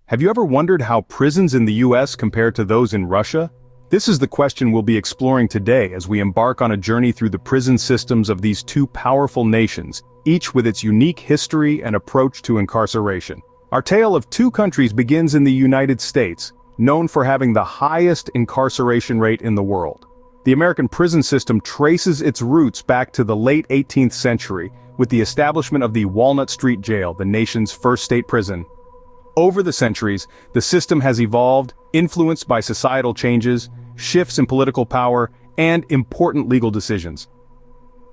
Have you ever wondered how prisons in the US compare to those in Russia? This is the question we'll be exploring today as we embark on a journey through the prison systems of these two powerful nations, each with its unique history and approach to incarceration. Our tale of two countries begins in the United States, known for having the highest incarceration rate in the world. The American prison system traces its roots back to the late 18th century, with the establishment of the Walnut Street Jail, the nation's first state prison. Over the centuries, the system has evolved, influenced by societal changes, shifts in political power, and important legal decisions.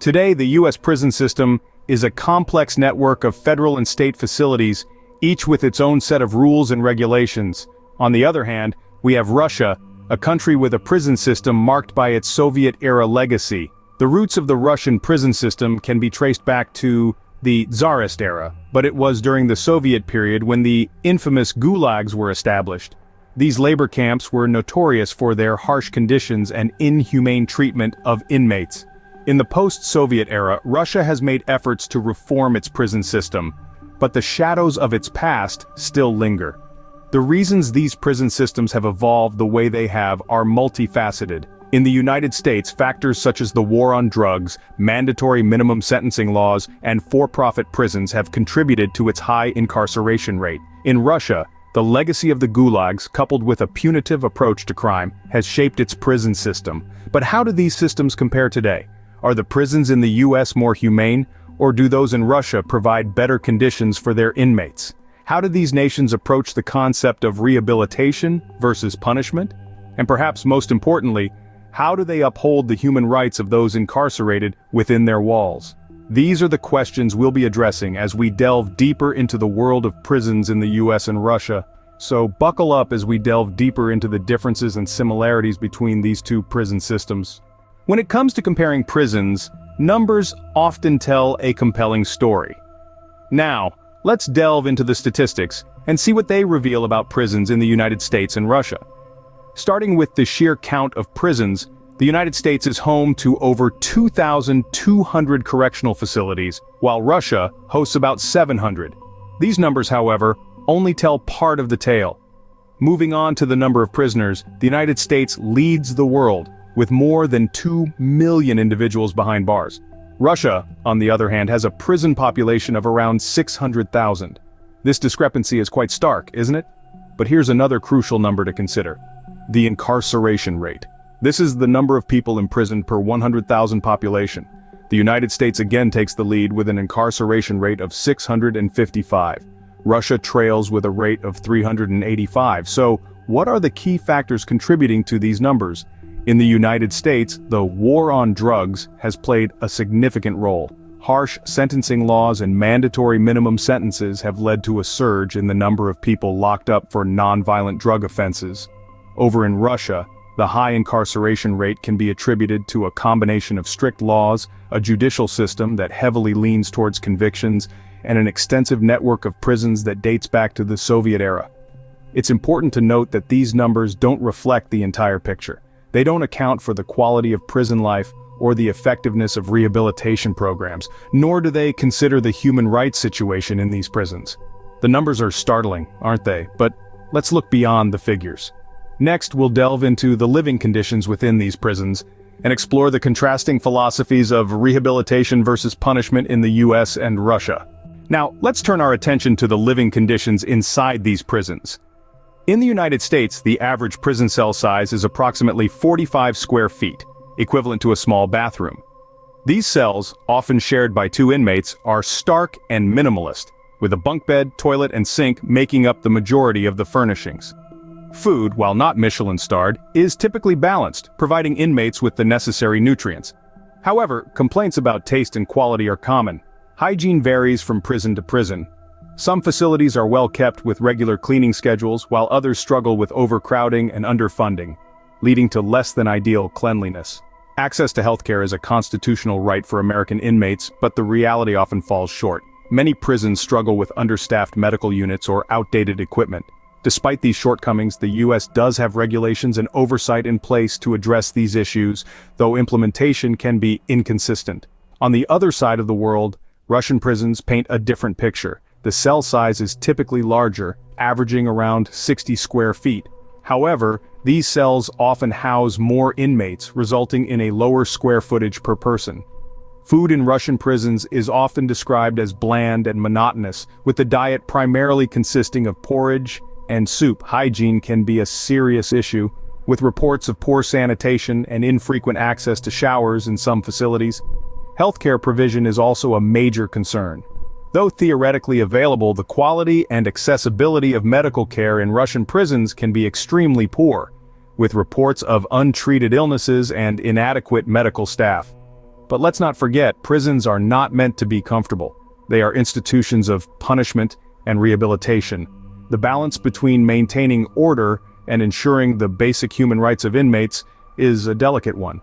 Today, the U.S. prison system is a complex network of federal and state facilities, each with its own set of rules and regulations. On the other hand, we have Russia, a country with a prison system marked by its Soviet-era legacy. The roots of the Russian prison system can be traced back to the Tsarist era, but it was during the Soviet period when the infamous gulags were established. These labor camps were notorious for their harsh conditions and inhumane treatment of inmates. In the post-Soviet era, Russia has made efforts to reform its prison system, but the shadows of its past still linger. The reasons these prison systems have evolved the way they have are multifaceted. In the United States, factors such as the war on drugs, mandatory minimum sentencing laws, and for-profit prisons have contributed to its high incarceration rate. In Russia, the legacy of the gulags, coupled with a punitive approach to crime, has shaped its prison system. But how do these systems compare today? Are the prisons in the US more humane, or do those in Russia provide better conditions for their inmates? How do these nations approach the concept of rehabilitation versus punishment? And perhaps most importantly, how do they uphold the human rights of those incarcerated within their walls? These are the questions we'll be addressing as we delve deeper into the world of prisons in the US and Russia. So buckle up as we delve deeper into the differences and similarities between these two prison systems. When it comes to comparing prisons, numbers often tell a compelling story. Now, let's delve into the statistics and see what they reveal about prisons in the United States and Russia. Starting with the sheer count of prisons, the United States is home to over 2,200 correctional facilities, while Russia hosts about 700. These numbers, however, only tell part of the tale. Moving on to the number of prisoners, the United States leads the world, with more than 2 million individuals behind bars. Russia, on the other hand, has a prison population of around 600,000. This discrepancy is quite stark, isn't it? But here's another crucial number to consider: the incarceration rate. This is the number of people imprisoned per 100,000 population. The United States again takes the lead with an incarceration rate of 655. Russia trails with a rate of 385. So, what are the key factors contributing to these numbers? In the United States, the war on drugs has played a significant role. Harsh sentencing laws and mandatory minimum sentences have led to a surge in the number of people locked up for non-violent drug offenses. Over in Russia, the high incarceration rate can be attributed to a combination of strict laws, a judicial system that heavily leans towards convictions, and an extensive network of prisons that dates back to the Soviet era. It's important to note that these numbers don't reflect the entire picture. They don't account for the quality of prison life or the effectiveness of rehabilitation programs, nor do they consider the human rights situation in these prisons. The numbers are startling, aren't they? But let's look beyond the figures. Next, we'll delve into the living conditions within these prisons and explore the contrasting philosophies of rehabilitation versus punishment in the US and Russia. Now, let's turn our attention to the living conditions inside these prisons. In the United States, the average prison cell size is approximately 45 square feet, equivalent to a small bathroom. These cells, often shared by two inmates, are stark and minimalist, with a bunk bed, toilet, and sink making up the majority of the furnishings. Food, while not Michelin-starred, is typically balanced, providing inmates with the necessary nutrients. However, complaints about taste and quality are common. Hygiene varies from prison to prison. Some facilities are well kept with regular cleaning schedules, while others struggle with overcrowding and underfunding, leading to less than ideal cleanliness. Access to healthcare is a constitutional right for American inmates, but the reality often falls short. Many prisons struggle with understaffed medical units or outdated equipment. Despite these shortcomings, the U.S. does have regulations and oversight in place to address these issues, though implementation can be inconsistent. On the other side of the world, Russian prisons paint a different picture. the cell size is typically larger, averaging around 60 square feet. However, these cells often house more inmates, resulting in a lower square footage per person. Food in Russian prisons is often described as bland and monotonous, with the diet primarily consisting of porridge and soup. Hygiene can be a serious issue, with reports of poor sanitation and infrequent access to showers in some facilities. Healthcare provision is also a major concern. Though theoretically available, the quality and accessibility of medical care in Russian prisons can be extremely poor, with reports of untreated illnesses and inadequate medical staff. But let's not forget, prisons are not meant to be comfortable. They are institutions of punishment and rehabilitation. The balance between maintaining order and ensuring the basic human rights of inmates is a delicate one.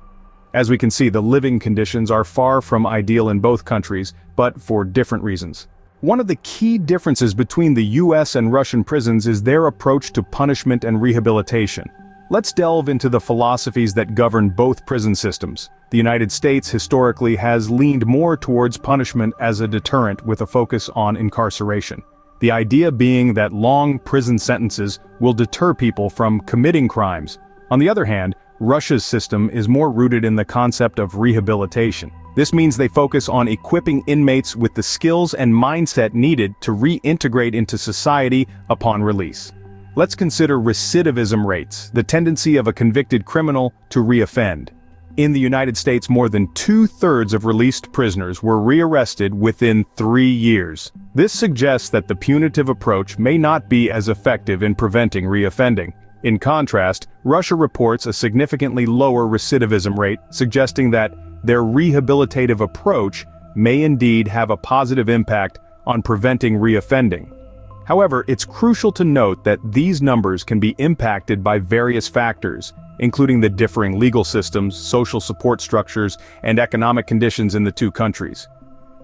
As we can see, the living conditions are far from ideal in both countries, but for different reasons. One of the key differences between the US and Russian prisons is their approach to punishment and rehabilitation. Let's delve into the philosophies that govern both prison systems. The United States historically has leaned more towards punishment as a deterrent with a focus on incarceration. The idea being that long prison sentences will deter people from committing crimes. On the other hand, Russia's system is more rooted in the concept of rehabilitation. This means they focus on equipping inmates with the skills and mindset needed to reintegrate into society upon release. Let's consider recidivism rates, the tendency of a convicted criminal to reoffend. In the United States, more than 2/3 of released prisoners were rearrested within 3 years. This suggests that the punitive approach may not be as effective in preventing reoffending. In contrast, Russia reports a significantly lower recidivism rate, suggesting that their rehabilitative approach may indeed have a positive impact on preventing reoffending. However, it's crucial to note that these numbers can be impacted by various factors, including the differing legal systems, social support structures, and economic conditions in the two countries.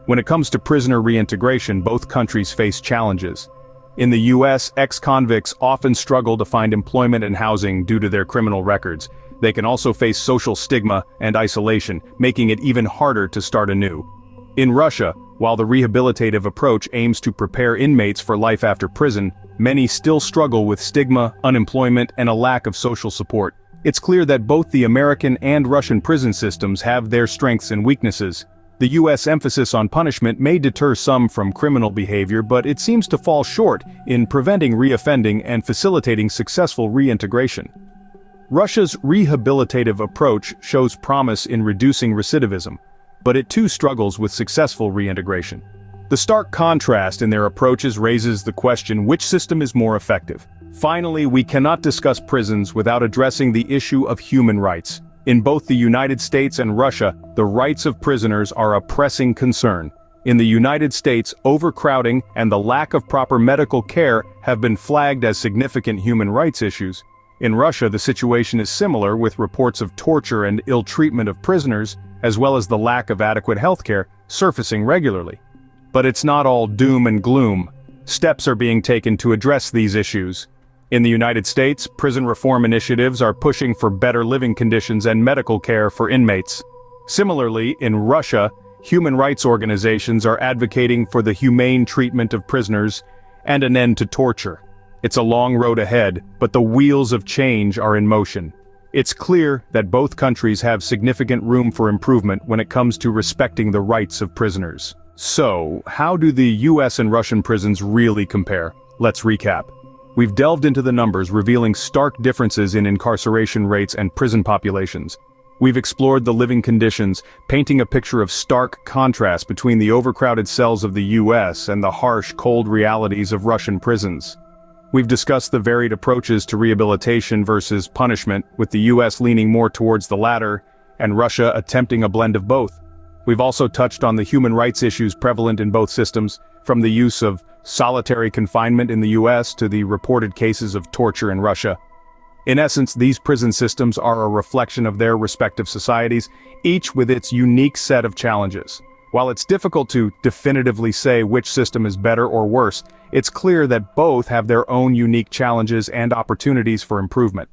When it comes to prisoner reintegration, both countries face challenges. In the US, ex-convicts often struggle to find employment and housing due to their criminal records. They can also face social stigma and isolation, making it even harder to start anew. In Russia, while the rehabilitative approach aims to prepare inmates for life after prison, many still struggle with stigma, unemployment, and a lack of social support. It's clear that both the American and Russian prison systems have their strengths and weaknesses. The US emphasis on punishment may deter some from criminal behavior, but it seems to fall short in preventing reoffending and facilitating successful reintegration. Russia's rehabilitative approach shows promise in reducing recidivism, but it too struggles with successful reintegration. The stark contrast in their approaches raises the question, which system is more effective? Finally, we cannot discuss prisons without addressing the issue of human rights. In both the United States and Russia, the rights of prisoners are a pressing concern. In the United States, overcrowding and the lack of proper medical care have been flagged as significant human rights issues. In Russia, the situation is similar, with reports of torture and ill treatment of prisoners, as well as the lack of adequate healthcare, surfacing regularly. But it's not all doom and gloom. Steps are being taken to address these issues. In the United States, prison reform initiatives are pushing for better living conditions and medical care for inmates. Similarly, in Russia, human rights organizations are advocating for the humane treatment of prisoners and an end to torture. It's a long road ahead, but the wheels of change are in motion. It's clear that both countries have significant room for improvement when it comes to respecting the rights of prisoners. So, how do the US and Russian prisons really compare? Let's recap. We've delved into the numbers, revealing stark differences in incarceration rates and prison populations. We've explored the living conditions, painting a picture of stark contrast between the overcrowded cells of the US and the harsh, cold realities of Russian prisons. We've discussed the varied approaches to rehabilitation versus punishment, with the US leaning more towards the latter, and Russia attempting a blend of both. We've also touched on the human rights issues prevalent in both systems, from the use of solitary confinement in the US to the reported cases of torture in Russia. In essence, these prison systems are a reflection of their respective societies, each with its unique set of challenges. While it's difficult to definitively say which system is better or worse, it's clear that both have their own unique challenges and opportunities for improvement.